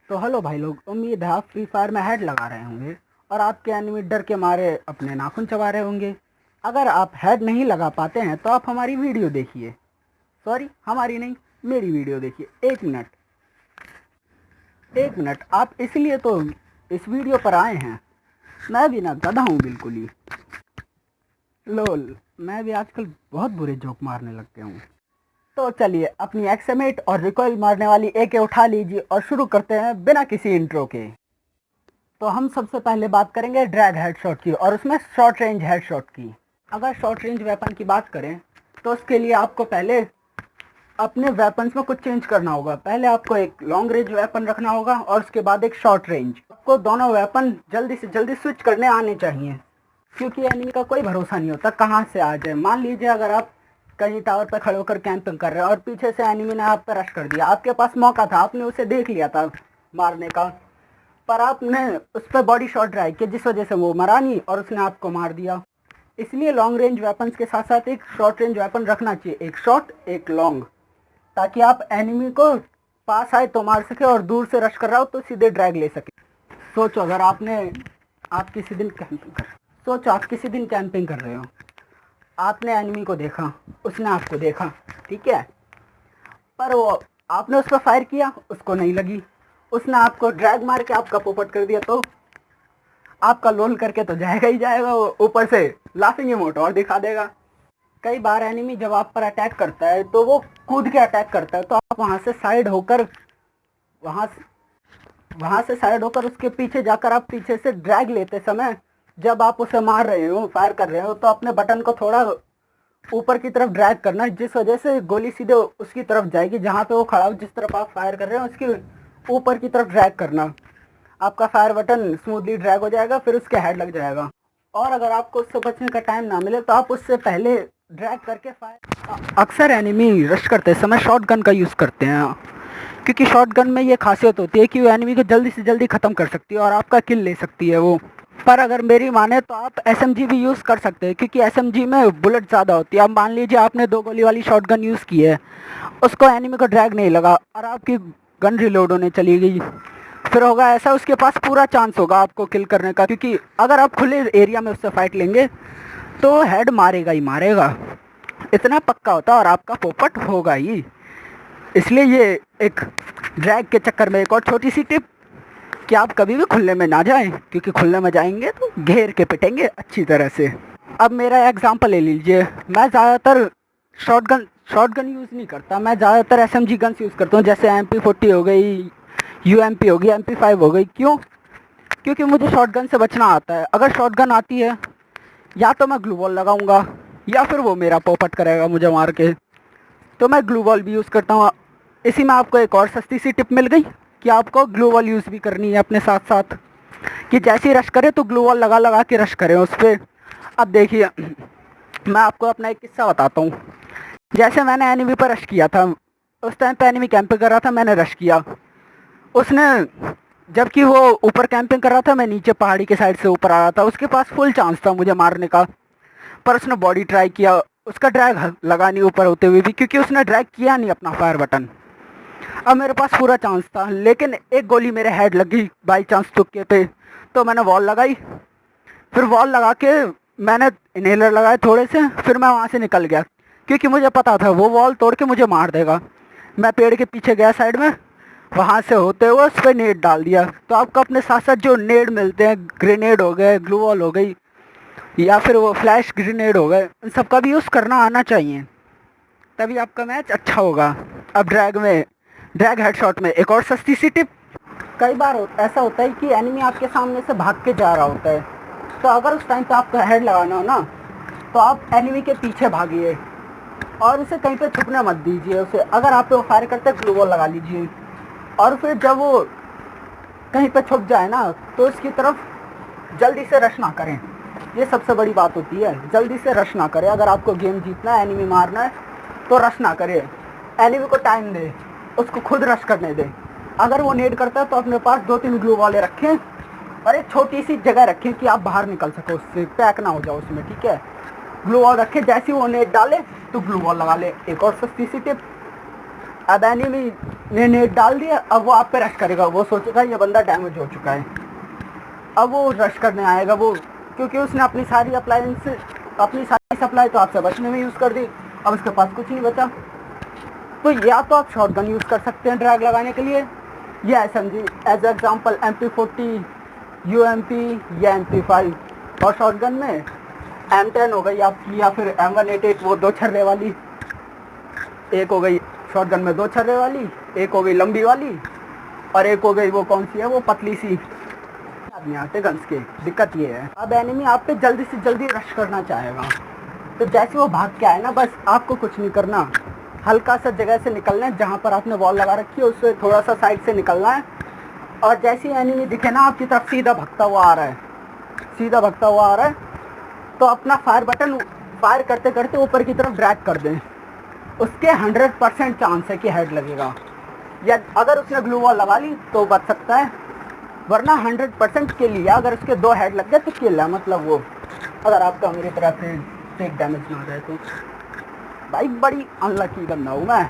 तो हेलो भाई लोग, उम्मीद है आप फ्री फायर में हेड लगा रहे होंगे और आपके एनिमी डर के मारे अपने नाखून चबा रहे होंगे। अगर आप हेड नहीं लगा पाते हैं तो आप हमारी वीडियो देखिए। सॉरी, हमारी नहीं, मेरी वीडियो देखिए। एक मिनट आप इसलिए तो इस वीडियो पर आए हैं। मैं भी ना गधा हूँ बिल्कुल ही। लोल, मैं भी आजकल बहुत बुरे जोक मारने लग गया हूँ। तो चलिए अपनी एक्समेट और रिकॉइल मारने वाली एके उठा लीजिए और शुरू करते हैं बिना किसी इंट्रो के। तो हम सबसे पहले बात करेंगे ड्रैग हेडशॉट की, और उसमें शॉर्ट रेंज हेडशॉट की। अगर शॉर्ट रेंज वेपन की बात करें तो उसके लिए आपको पहले अपने वेपन्स में कुछ चेंज करना होगा। पहले आपको एक लॉन्ग रेंज वेपन रखना होगा और उसके बाद एक शॉर्ट रेंज। आपको दोनों वेपन जल्दी से जल्दी स्विच करने आने चाहिए, क्योंकि एनिमी का कोई भरोसा नहीं होता कहाँ से आ जाए। मान लीजिए अगर आप कहीं टावर पर खड़े होकर कैंपिंग कर रहे हैं और पीछे से एनिमी ने आप पर रश कर दिया। आपके पास मौका था, आपने उसे देख लिया था मारने का, पर आपने उस पर बॉडी शॉट ड्राइव किया जिस वजह से वो मरा नहीं और उसने आपको मार दिया। इसलिए लॉन्ग रेंज वेपन्स के साथ साथ एक शॉर्ट रेंज वेपन रखना चाहिए, एक शॉर्ट एक लॉन्ग, ताकि आप एनिमी को पास आए तो मार सके और दूर से रश कर रहा हो तो सीधे ड्रैग ले सके। सोचो अगर आप किसी दिन कैंपिंग कर सोचो आप किसी दिन कैंपिंग कर रहे हो, आपने एनिमी को देखा, उसने आपको देखा, ठीक है, पर वो आपने उस पर फायर किया, उसको नहीं लगी, उसने आपको ड्रैग मार के आपका पोपट कर दिया, तो आपका लोल करके तो जाएगा ही जाएगा। वो ऊपर से लाफिंग इमोट और दिखा देगा। कई बार एनिमी जब आप पर अटैक करता है तो वो कूद के अटैक करता है, तो आप वहाँ वहाँ से साइड होकर उसके पीछे जाकर आप पीछे से ड्रैग लेते समय जब आप उसे मार रहे हो, फायर कर रहे हो, तो अपने बटन को थोड़ा ऊपर की तरफ ड्रैग करना, जिस वजह से गोली सीधे उसकी तरफ जाएगी जहाँ पे वो खड़ा हो। जिस तरफ आप फायर कर रहे हो उसके ऊपर की तरफ ड्रैग करना, आपका फायर बटन स्मूथली ड्रैग हो जाएगा, फिर उसके हेड लग जाएगा। और अगर आपको उससे बचने का टाइम ना मिले तो आप उससे पहले ड्रैग करके फायर। अक्सर एनिमी रश करते समय शॉट गन का यूज़ करते हैं, क्योंकि शॉट गन में ये खासियत होती है कि वो एनिमी को जल्दी से जल्दी ख़त्म कर सकती है और आपका किल ले सकती है वो। पर अगर मेरी माने तो आप एसएमजी भी यूज़ कर सकते हैं, क्योंकि एसएमजी में बुलेट ज़्यादा होती है। अब मान लीजिए आपने 2 गोली वाली शॉट गन यूज़ की है, उसको एनिमी को ड्रैग नहीं लगा और आपकी गन रिलोड होने चली गई, फिर होगा ऐसा, उसके पास पूरा चांस होगा आपको किल करने का, क्योंकि अगर आप खुले एरिया में उससे फाइट लेंगे तो हेड मारेगा ही मारेगा, इतना पक्का होता है, और आपका पोपट होगा ही। इसलिए ये एक ड्रैग के चक्कर में एक और छोटी सी टिप कि आप कभी भी खुले में ना जाएं, क्योंकि खुले में जाएंगे तो घेर के पिटेंगे अच्छी तरह से। अब मेरा एग्जांपल ले लीजिए, मैं ज़्यादातर शॉटगन यूज़ नहीं करता, मैं ज़्यादातर एसएमजी गन्स यूज़ करता हूँ, जैसे MP40 हो गई, यूएमपी हो गई, MP5 हो गई। क्यों? क्योंकि मुझे शॉटगन से बचना आता है। अगर शॉटगन आती है या तो मैं ग्लू वॉल लगाऊंगा या फिर वो मेरा पॉपट करेगा मुझे मार के, तो मैं ग्लू वॉल भी यूज़ करता हूँ। इसी में आपको एक और सस्ती सी टिप मिल गई कि आपको ग्लू वॉल यूज़ भी करनी है अपने साथ साथ, कि जैसे ही रश करे तो ग्लू वॉल लगा लगा के रश करें उस पर। अब देखिए, मैं आपको अपना एक किस्सा बताता हूँ। जैसे मैंने एनिमी पर रश किया था, उस टाइम पे एनिमी कैंपिंग कर रहा था, मैंने रश किया, उसने, जबकि वो ऊपर कैंपिंग कर रहा था, मैं नीचे पहाड़ी के साइड से ऊपर आ रहा था, उसके पास फुल चांस था मुझे मारने का, पर उसने बॉडी ट्राई किया, उसका ड्रैग लगा नहीं ऊपर होते हुए भी, क्योंकि उसने ड्रैग किया नहीं अपना फायर बटन। अब मेरे पास पूरा चांस था, लेकिन एक गोली मेरे हेड लगी बाई चांस तुक्के पे, तो मैंने वॉल लगाई, फिर वॉल लगा के मैंने इनहेलर लगाए थोड़े से, फिर मैं वहाँ से निकल गया, क्योंकि मुझे पता था वो वॉल तोड़ के मुझे मार देगा। मैं पेड़ के पीछे गया साइड में, वहाँ से होते हुए उस पर नेड डाल दिया। तो आपको अपने साथ साथ जो नेड मिलते हैं, ग्रेनेड हो गए, ग्लू वॉल हो गई, या फिर वो फ्लैश ग्रेनेड हो गए, इन सब का भी यूज़ करना आना चाहिए, तभी आपका मैच अच्छा होगा। अब ड्रैग हेडशॉट में एक और सस्ती सी टिप। कई बार ऐसा होता है कि एनिमी आपके सामने से भाग के जा रहा होता है, तो अगर उस टाइम पे आपको हेड लगाना हो ना, तो आप एनिमी के पीछे भागिए और उसे कहीं पे छुपने मत दीजिए। उसे अगर आप पे वो फायर करते ग्लू वॉल लगा लीजिए, और फिर जब वो कहीं पे छुप जाए ना तो उसकी तरफ जल्दी से रश ना करें। ये सबसे बड़ी बात होती है, जल्दी से रश ना करें। अगर आपको गेम जीतना है, एनिमी मारना है, तो रश ना करें, एनिमी को टाइम दे, उसको खुद रश करने दे। अगर वो नेड करता है तो अपने पास 2-3 ग्लू वाले रखें और एक छोटी सी जगह रखें कि आप बाहर निकल सको, उससे पैक ना हो जाओ उसमें, ठीक है। ग्लू वॉल रखें, जैसे ही वो नेट डाले तो ग्लू वॉल लगा ले। एक और सस्ती सी टिप, अब एनिमी ने नेट डाल दिया, अब वो आप पे रश करेगा, वो सोचेगा ये बंदा डैमेज हो चुका है, अब वो रश करने आएगा वो, क्योंकि उसने अपनी सारी अप्लायंस, अपनी सारी सप्लाई तो आपसे बचने में यूज़ कर दी, अब उसके पास कुछ नहीं बचा। तो या तो आप शॉटगन यूज़ कर सकते हैं ड्रैग लगाने के लिए, या SMG as example MP40, UMP या MP5, और शॉटगन में M10 हो गई आपकी, या फिर M188 वो 2 छर्रे वाली, एक हो गई शॉटगन में 2 छर्रे वाली, एक हो गई लंबी वाली, और एक हो गई वो कौन सी है, वो पतली सी। नहीं आते गन्स के, दिक्कत ये है अब एनिमी आप पे जल्दी से जल्दी रश करना चाहेगा, तो जैसे वो भाग के आए ना, बस आपको कुछ नहीं करना, हल्का सा जगह से निकलना है, जहाँ पर आपने वॉल लगा रखी है उससे थोड़ा सा साइड से निकलना है, और जैसे ही एनिमी दिखे ना आपकी तरफ सीधा भगता हुआ आ रहा है, सीधा भगता हुआ आ रहा है, तो अपना फायर बटन फायर करते करते ऊपर की तरफ ड्रैग कर दें, उसके 100% चांस है कि हेड लगेगा, या अगर उसने ग्लू वॉल लगा ली तो बच सकता है, वरना 100% किल लिया, अगर उसके 2 हेड लग गए तो किल है, मतलब वो अगर आपका मेरी तरफ से टेक डैमेज ना जाए तो। भाई बड़ी अनलकी बंदा हूँ मैं,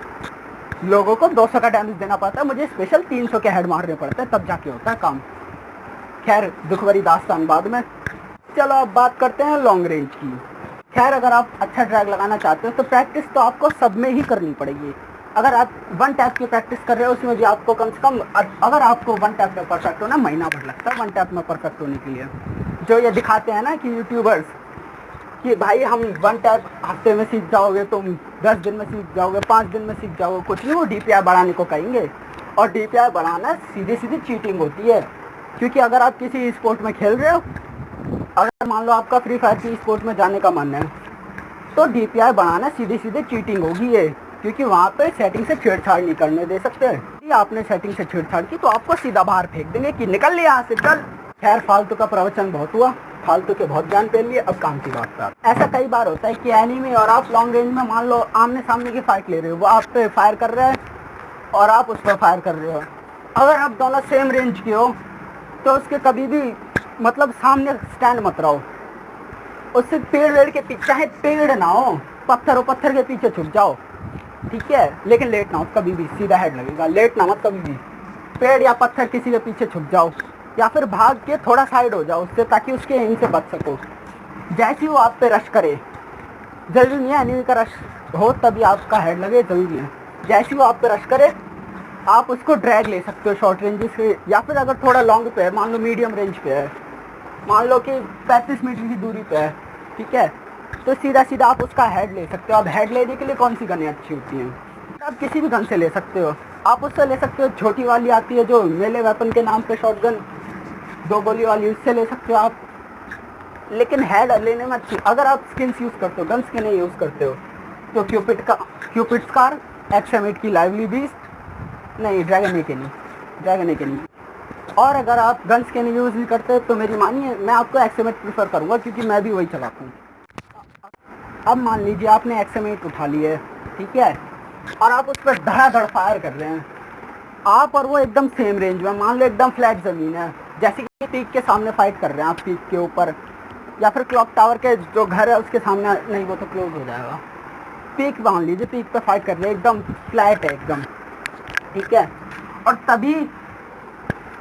लोगों को 200 का डैमेज देना पड़ता है, मुझे स्पेशल 300 के हेड मारने पड़ते हैं, तब जाके होता है काम। खैर दुख भरी दास्तान बाद में। चलो अब बात करते हैं लॉन्ग रेंज की। खैर अगर आप अच्छा ड्रैग लगाना चाहते हो तो प्रैक्टिस तो आपको सब में ही करनी पड़ेगी। अगर आप 1 टैप की प्रैक्टिस कर रहे हो उसमें भी आपको कम से कम, अगर आपको 1 टैप में परफेक्ट होना महीना भर लगता है 1 टैप में परफेक्ट होने के लिए। जो ये दिखाते हैं ना कि यूट्यूबर्स कि भाई हम 1 टैप हफ्ते में सीख जाओगे, तुम 10 दिन में सीख जाओगे, 5 दिन में सीख जाओगे, कुछ नहीं, वो DPI बढ़ाने को कहेंगे, और DPI बढ़ाना सीधी सीधी चीटिंग होती है। क्योंकि अगर आप किसी स्पोर्ट में खेल रहे हो, अगर मान लो आपका फ्री फायर की स्पोर्ट में जाने का मन है, तो DPI बढ़ाना सीधी सीधी चीटिंग होगी ये, क्योंकि वहाँ पे सेटिंग से छेड़छाड़ नहीं करने दे सकते। यदि आपने सेटिंग से छेड़छाड़ की तो आपको सीधा बाहर फेंक देंगे कि निकल ले यहाँ से, चल। खैर फालतू का प्रवचन बहुत हुआ, फालतू के बहुत ज्ञान पेल लिए, अब काम की बात कर। ऐसा कई बार होता है कि एनिमी और आप लॉन्ग रेंज में मान लो आमने सामने की फाइट ले रहे हो, वो आप पे फायर कर रहा है और आप उस पर फायर कर रहे हो। अगर आप दोनों सेम रेंज के हो तो उसके कभी भी मतलब सामने स्टैंड मत रहो, उससे पेड़ वेड़ के पीछे, चाहे पेड़ ना हो, पत्थर हो, पत्थर के पीछे छुप जाओ, ठीक है, लेकिन लेट ना हो कभी भी, सीधा हेड लगेगा, लेट ना मत कभी भी। पेड़ या पत्थर किसी के पीछे छुप जाओ, या फिर भाग के थोड़ा साइड हो जाओ उससे, ताकि उसके एम से बच सको। जैसे वो आप पे रश करे, जरूरी नहीं है एनिमी का रश हो तभी आपका हेड लगे, जरूरी है। जैसे वो आप पे रश करे आप उसको ड्रैग ले सकते हो शॉर्ट रेंज से, या फिर अगर थोड़ा लॉन्ग पे है, मान लो मीडियम रेंज पे है, मान लो कि 35 मीटर की दूरी पे है, ठीक है, तो सीधा सीधा आप उसका हेड ले सकते हो। अब हेड लेने के लिए कौन सी गनें अच्छी होती हैं? आप किसी भी गन से ले सकते हो, आप उससे ले सकते हो, छोटी वाली आती है जो मेले वेपन के नाम पे शॉटगन, 2 गोली वाली, उससे ले सकते हो आप। लेकिन हेड लेने में अच्छी, अगर आप स्किन्स यूज़ करते हो, गन्स के नहीं यूज़ करते हो, तो क्यूपिड स्कार, XM8 की लाइवली बीस्ट, नहीं ड्रैगन ए के नहीं। और अगर आप गन्स के नहीं यूज़ नहीं करते तो मेरी मानिए, मैं आपको XM8 प्रीफर करूँगा, क्योंकि मैं भी वही चलाता हूँ। अब मान लीजिए आपने XM8 उठा ली है, ठीक है, और आप उस पर धड़ाधड़ फायर कर रहे हैं, आप और वो एकदम सेम रेंज में, मान लो एकदम फ्लैट ज़मीन है, जैसे कि पीक के सामने फाइट कर रहे हैं आप, पीक के ऊपर, या फिर क्लॉक टावर के जो घर है उसके सामने, नहीं वो तो क्लोज हो जाएगा, पीक मान लीजिए, पीक पे फाइट कर रहे हैं, एकदम फ्लैट है एकदम, ठीक है, और तभी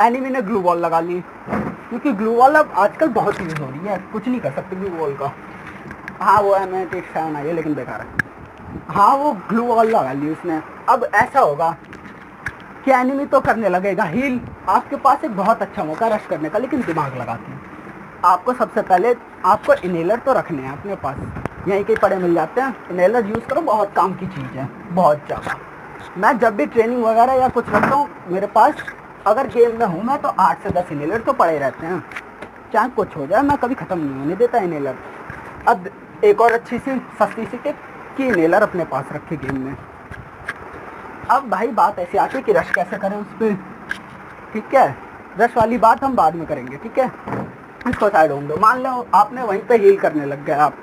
एनिमी ने ग्लू वॉल लगा ली, क्योंकि ग्लू वॉल अब आजकल बहुत यूज़ हो रही है, कुछ नहीं कर सकते ग्लू वॉल का। हाँ वो M87 आई है लेकिन बेकार है। हाँ वो ग्लू वॉल लगा ली उसने। अब ऐसा होगा कि एनिमी तो करने लगेगा हील, आपके पास एक बहुत अच्छा मौका रश करने का, लेकिन दिमाग लगाते हैं। आपको सबसे पहले आपको इनहेलर तो रखने हैं अपने पास, यहीं कहीं पड़े मिल जाते हैं, इनहेलर यूज़ करो, बहुत काम की चीज़ है, बहुत ज़्यादा। मैं जब भी ट्रेनिंग वगैरह या कुछ रखता हूँ, मेरे पास अगर गेम में हूँ मैं तो 8 से 10 इनहेलर तो पड़े रहते हैं, चाहे कुछ हो जाए, मैं कभी ख़त्म नहीं होने देता इनहेलर। अब एक और अच्छी सी सस्ती सी टिप कि इनहेलर अपने पास रखे गेम में। अब भाई बात ऐसी आती है कि रश कैसे करें उस पर, ठीक है, रश वाली बात हम बाद में करेंगे, ठीक है, इसको साइड होने दो। मान लो आपने वहीं पे हील करने लग गए आप,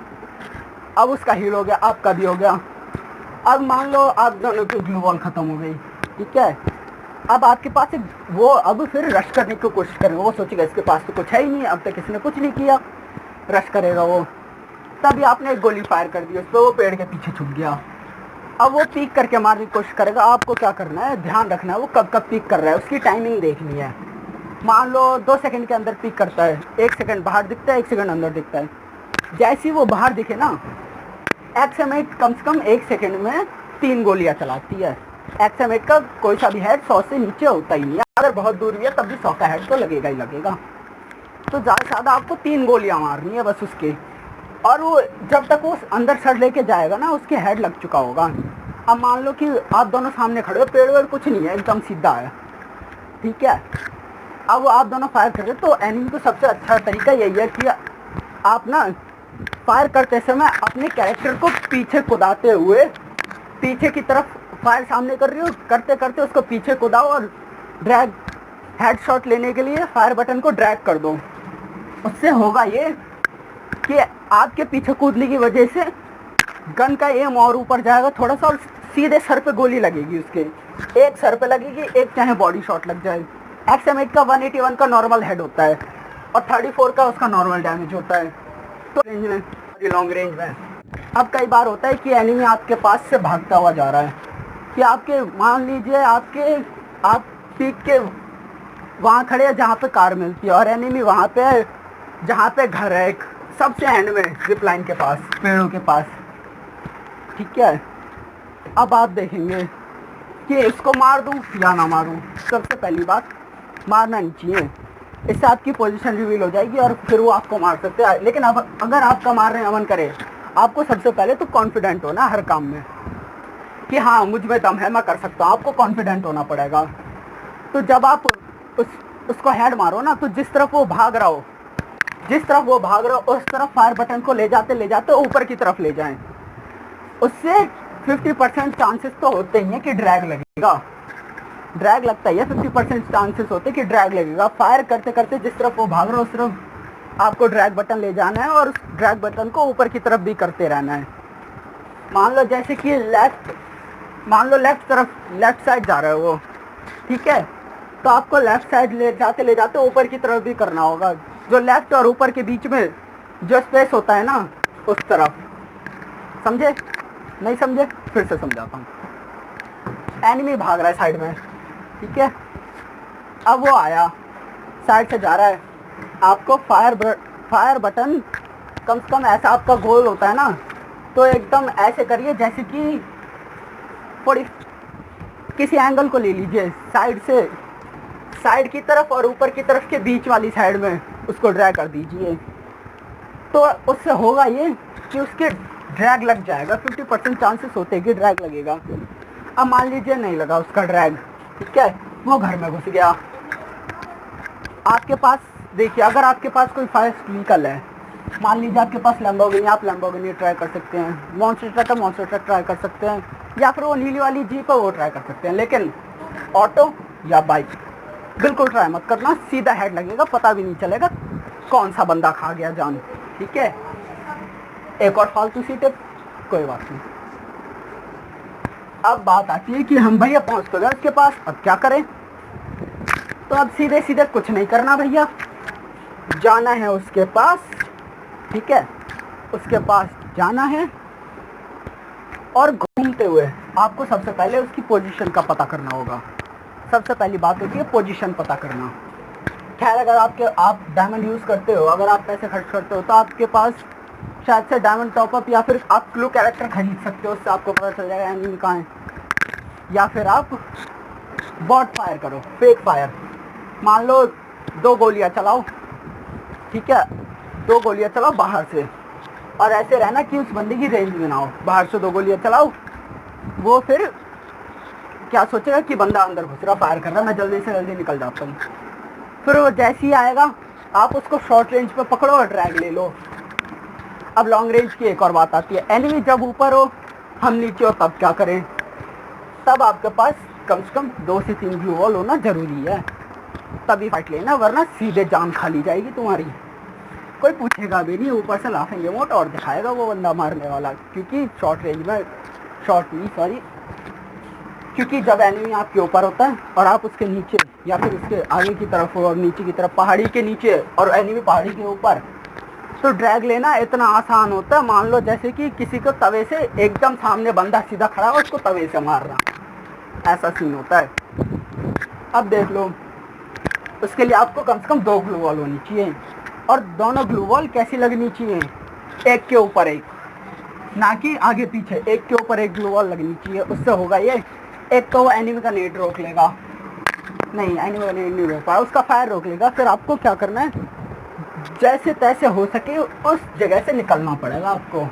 अब उसका हील हो गया, आपका भी हो गया, अब मान लो आप दोनों की ग्लू वॉल ख़त्म हो गई, ठीक है, अब आपके पास एक वो, अब फिर रश करने की कोशिश करेगा, वो सोचेगा इसके पास तो कुछ है ही नहीं, अब तक इसने कुछ नहीं किया, रश करेगा वो, तभी आपने एक गोली फायर कर दी उस पर, वो पेड़ के पीछे छुप गया, अब वो पीक करके मारने की कोशिश करेगा। आपको क्या करना है, ध्यान रखना है वो कब कब पीक कर रहा है, उसकी टाइमिंग देखनी है। मान लो 2 सेकंड के अंदर पीक करता है, 1 सेकंड बाहर दिखता है, 1 सेकंड अंदर दिखता है। जैसे ही वो बाहर दिखे ना, एक्सएमएट कम से कम 1 सेकंड में 3 गोलियां चलाती है। एक्सएमएट का कोई सा भी हेड 100 से नीचे होता ही नहीं है, अगर बहुत दूर भी है तब भी 100 का हेड तो लगेगा ही लगेगा। तो ज़्यादा से ज़्यादा आपको 3 गोलियां मारनी है बस उसके, और वो जब तक वो अंदर सर लेके जाएगा ना, उसके हेड लग चुका होगा। अब मान लो कि आप दोनों सामने खड़े हो, पेड़ वेड़ कुछ नहीं है, एकदम सीधा है, ठीक है। अब वो आप दोनों फायर कर रहे हो, तो एनिमी को सबसे अच्छा तरीका यही है कि आप ना फायर करते समय अपने कैरेक्टर को पीछे कुदाते हुए, पीछे की तरफ फायर सामने कर रही हो, करते करते उसको पीछे कुदाओ और ड्रैग, हेडशॉट लेने के लिए फायर बटन को ड्रैग कर दो। उससे होगा ये कि आपके पीछे कूदने की वजह से गन का एम और ऊपर जाएगा थोड़ा सा, और सीधे सर पे गोली लगेगी उसके। एक सर पे लगेगी, एक चाहे बॉडी शॉट लग जाए। एक्सएमएट का 181 का नॉर्मल हेड होता है और 34 का उसका नॉर्मल डैमेज होता है, तो रेंज में, लॉन्ग रेंज में। अब कई बार होता है कि एनिमी आपके पास से भागता हुआ जा रहा है, कि आपके, मान लीजिए आप पीक के वहाँ खड़े हैं जहाँ पे कार मिलती है, और एनिमी वहाँ पे है जहाँ पे घर है, एक सबसे एंड में जिप लाइन के पास, पेड़ों के पास, ठीक है। अब आप देखेंगे कि इसको मार दूं या ना मारूं। सबसे पहली बात, मारना नहीं चाहिए, इससे आपकी पोजीशन रिवील हो जाएगी और फिर वो आपको मार सकते हैं। लेकिन अब अगर आपका मार रहे हैं, अमन करे, आपको सबसे पहले तो कॉन्फिडेंट होना हर काम में कि हाँ मुझ में दम है, मैं कर सकता हूँ। आपको कॉन्फिडेंट होना पड़ेगा। तो जब आप उसको हेड मारो ना, तो जिस तरफ वो भाग रहा हो उस तरफ फायर बटन को ले जाते ऊपर की तरफ ले जाएं। उससे 50% चांसेस तो होते ही हैं कि ड्रैग लगेगा, ड्रैग लगता ही है, 50% चांसेस होते हैं कि ड्रैग लगेगा। फायर करते करते जिस तरफ वो भाग रहा है उस तरफ आपको ड्रैग बटन ले जाना है, और उस ड्रैग बटन को ऊपर की तरफ भी करते रहना है। मान लो जैसे कि लेफ्ट साइड जा रहा है वो, ठीक है, तो आपको लेफ्ट साइड ले जाते ऊपर की तरफ भी करना होगा। जो लेफ्ट और ऊपर के बीच में जो स्पेस होता है ना, उस तरफ। समझे? नहीं समझे? फिर से समझाता हूँ। एनिमी भाग रहा है साइड में, ठीक है, अब वो आया, साइड से जा रहा है, आपको फायर बटन कम से कम ऐसा आपका गोल होता है ना, तो एकदम ऐसे करिए जैसे कि थोड़ी किसी एंगल को ले लीजिए, साइड से, साइड की तरफ और ऊपर की तरफ के बीच वाली साइड में उसको ड्रैग कर दीजिए। तो उससे होगा ये कि उसके ड्रैग लग जाएगा, 50% चांसेस होते हैं कि ड्रैग लगेगा। अब मान लीजिए नहीं लगा उसका ड्रैग, ठीक है, वो घर में घुस गया। आपके पास देखिए, अगर आपके पास कोई फास्ट व्हीकल है, मान लीजिए आपके पास लैम्बोर्गिनी, आप लैम्बोर्गिनी ट्राई कर सकते हैं, मॉन्स्टर ट्रक ट्राई कर सकते हैं, या फिर वो नीली वाली जीप है वो ट्राई कर सकते हैं। लेकिन ऑटो या बाइक बिल्कुल ट्राई मत करना, सीधा हेड लगेगा, पता भी नहीं चलेगा कौन सा बंदा खा गया जान, ठीक है। एक और फालतू सी टिप, कोई बात नहीं। अब बात आती है कि हम भैया पहुंच तो गए उसके पास, अब क्या करें। तो अब सीधे सीधे कुछ नहीं करना भैया, जाना है उसके पास, ठीक है, उसके पास जाना है, और घूमते हुए आपको सबसे पहले उसकी पोजीशन का पता करना होगा। सबसे पहली बात होती है पोजीशन पता करना। खैर, अगर आप डायमंड यूज़ करते हो, अगर आप पैसे खर्च करते हो, तो आपके पास शायद से डायमंड टॉपअप या फिर आप क्लू कैरेक्टर खरीद सकते हो, उससे आपको पता चल जाएगा एनिमी कहाँ है। या फिर आप बॉट फायर करो, फेक फायर, मान लो 2 गोलियां चलाओ, ठीक है, 2 गोलियां चलाओ बाहर से, और ऐसे रहना कि उस बंदे की रेंज में ना हो। बाहर से 2 गोलियां चलाओ, वो फिर क्या सोचेगा कि बंदा अंदर घुस रहा, फायर कर रहा, मैं जल्दी से जल्दी निकल जाता हूँ। फिर वो जैसे ही आएगा आप उसको शॉर्ट रेंज पे पकड़ो और ड्रैग ले लो। अब लॉन्ग रेंज की एक और बात आती है, एनिमी जब ऊपर हो हम नीचे हो तब क्या करें। तब आपके पास कम से कम 2 से 3 व्यू वॉल होना ज़रूरी है, तभी फाइट लेना, वरना सीधे जान खाली जाएगी तुम्हारी। कोई पूछेगा भी नहीं, ऊपर से लाफेंगे मोट और दिखाएगा वो बंदा मारने वाला, क्योंकि क्योंकि जब एनिमी आपके ऊपर होता है और आप उसके नीचे या फिर उसके आगे की तरफ और नीचे की तरफ, पहाड़ी के नीचे और एनिमी पहाड़ी के ऊपर, तो ड्रैग लेना इतना आसान होता है, मान लो जैसे कि किसी को तवे से एकदम सामने बंदा सीधा खड़ा हो, उसको तवे से मारना, ऐसा सीन होता है। अब देख लो, उसके लिए आपको कम से कम 2 ग्लू वॉल होनी चाहिए, और दोनों ग्लू वॉल कैसी लगनी चाहिए, एक के ऊपर एक, ना कि आगे पीछे, एक के ऊपर एक ग्लू वॉल लगनी चाहिए। उससे होगा ये, एक तो वो एनिमी का नेट रोक लेगा, नहीं एनिमी का नेट नहीं रोक पाया, उसका फायर रोक लेगा। फिर आपको क्या करना है, जैसे तैसे हो सके उस जगह से निकलना पड़ेगा आपको।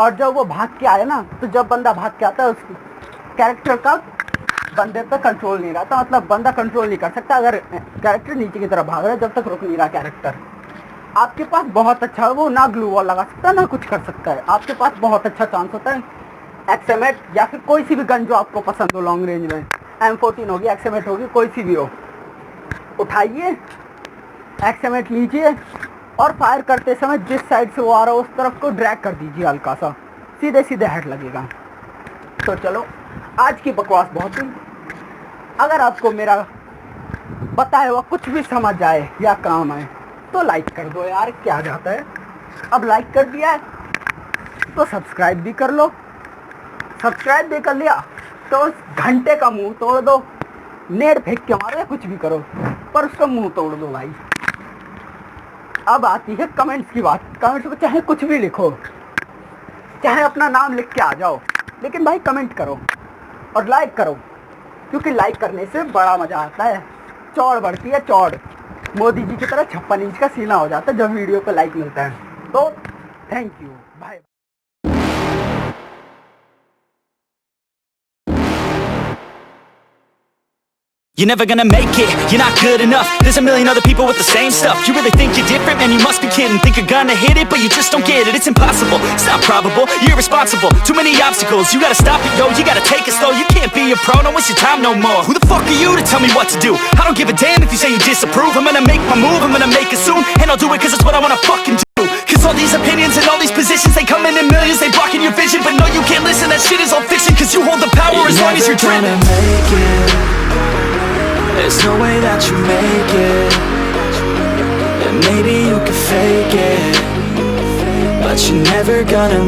और जब वो भाग के आए ना, तो जब बंदा भाग के आता है, उस कैरेक्टर का बंदे पे कंट्रोल नहीं रहता, मतलब बंदा कंट्रोल नहीं कर सकता अगर कैरेक्टर नीचे की तरफ भाग रहा है, जब तक रुक नहीं रहा कैरेक्टर। आपके पास बहुत अच्छा, वो ना ग्लू वॉल लगा सकता है ना कुछ कर सकता है, आपके पास बहुत अच्छा चांस होता है एक्सएमएट या फिर कोई सी भी गन जो आपको पसंद हो लॉन्ग रेंज में, M14 होगी, एक्सएमएट होगी, कोई सी भी हो, उठाइए, एक्सएमएट लीजिए और फायर करते समय जिस साइड से वो आ रहा हो उस तरफ को ड्रैग कर दीजिए हल्का सा, सीधे सीधे हेड लगेगा। तो चलो, आज की बकवास बहुत हुई। अगर आपको मेरा बताया हुआ कुछ भी समझ आए या काम आए तो लाइक कर दो यार, क्या जाता है। अब लाइक कर दिया है तो सब्सक्राइब भी कर लो, सब्सक्राइब भी कर लिया तो उस घंटे का मुंह तोड़ दो, नेट फेंक के मारो या कुछ भी करो, पर उसका मुंह तोड़ दो भाई। अब आती है कमेंट्स की बात। कमेंट्स में चाहे कुछ भी लिखो, चाहे अपना नाम लिख के आ जाओ, लेकिन भाई कमेंट करो और लाइक करो, क्योंकि लाइक करने से बड़ा मज़ा आता है, चौड़ बढ़ती है चौड़, मोदी जी की तरह 56 इंच का सीना हो जाता है जब वीडियो पे लाइक मिलता है। तो थैंक यू भाई। You're never gonna make it, you're not good enough. There's a million other people with the same stuff. You really think you're different? Man, you must be kidding. Think you're gonna hit it, but you just don't get it. It's impossible, it's not probable, you're irresponsible. Too many obstacles, you gotta stop it, yo. You gotta take it slow, you can't be a pro, don't waste your time no more. Who the fuck are you to tell me what to do? I don't give a damn if you say you disapprove. I'm gonna make my move, I'm gonna make it soon, and I'll do it cause it's what I wanna fucking do. Cause all these opinions and all these positions, they come in millions, they blocking your vision. But no, you can't listen, that shit is all fiction. Cause you hold the power as long as you're dreaming. There's no way that you make it, and maybe you can fake it, but you're never gonna make it.